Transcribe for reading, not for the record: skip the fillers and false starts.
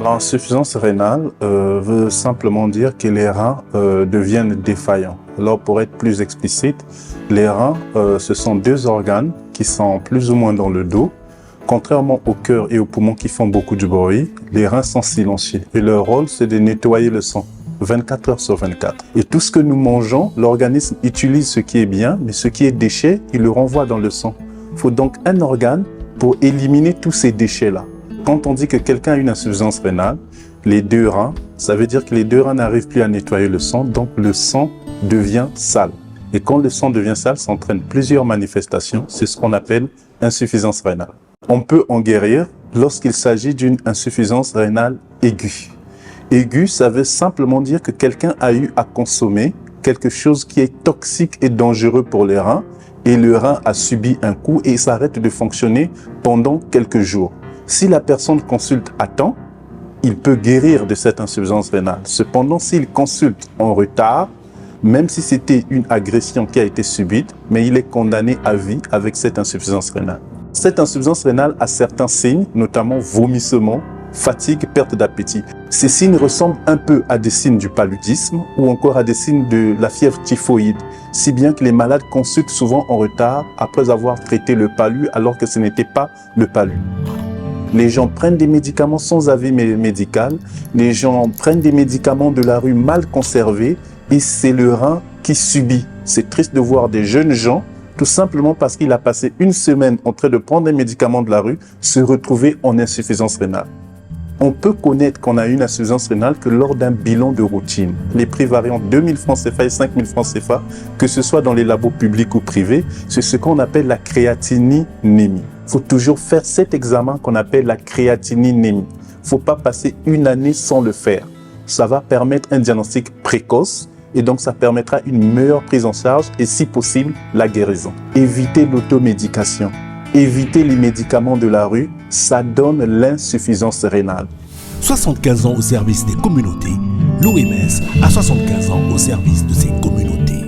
L'insuffisance rénale veut simplement dire que les reins deviennent défaillants. Alors pour être plus explicite, les reins, ce sont deux organes qui sont plus ou moins dans le dos. Contrairement au cœur et aux poumons qui font beaucoup de bruit, les reins sont silencieux et leur rôle c'est de nettoyer le sang 24 heures sur 24. Et tout ce que nous mangeons, l'organisme utilise ce qui est bien, mais ce qui est déchet, il le renvoie dans le sang. Il faut donc un organe pour éliminer tous ces déchets-là. Quand on dit que quelqu'un a une insuffisance rénale, les deux reins, ça veut dire que les deux reins n'arrivent plus à nettoyer le sang, donc le sang devient sale. Et quand le sang devient sale, ça entraîne plusieurs manifestations, c'est ce qu'on appelle insuffisance rénale. On peut en guérir lorsqu'il s'agit d'une insuffisance rénale aiguë. Aiguë, ça veut simplement dire que quelqu'un a eu à consommer quelque chose qui est toxique et dangereux pour les reins, et le rein a subi un coup et s'arrête de fonctionner pendant quelques jours. Si la personne consulte à temps, il peut guérir de cette insuffisance rénale. Cependant, s'il consulte en retard, même si c'était une agression qui a été subite, mais il est condamné à vie avec cette insuffisance rénale. Cette insuffisance rénale a certains signes, notamment vomissement, fatigue, perte d'appétit. Ces signes ressemblent un peu à des signes du paludisme ou encore à des signes de la fièvre typhoïde, si bien que les malades consultent souvent en retard après avoir traité le palu alors que ce n'était pas le palu. Les gens prennent des médicaments sans avis médical, les gens prennent des médicaments de la rue mal conservés et c'est le rein qui subit. C'est triste de voir des jeunes gens, tout simplement parce qu'il a passé une semaine en train de prendre des médicaments de la rue, se retrouver en insuffisance rénale. On peut connaître qu'on a une insuffisance rénale que lors d'un bilan de routine. Les prix varient entre 2 000 francs CFA et 5 000 francs CFA, que ce soit dans les labos publics ou privés, c'est ce qu'on appelle la créatininémie. Il faut toujours faire cet examen qu'on appelle la créatininémie. Il ne faut pas passer une année sans le faire. Ça va permettre un diagnostic précoce et donc ça permettra une meilleure prise en charge et si possible la guérison. Évitez l'automédication. Éviter les médicaments de la rue, ça donne l'insuffisance rénale. 75 ans au service des communautés, l'OMS a 75 ans au service de ses communautés.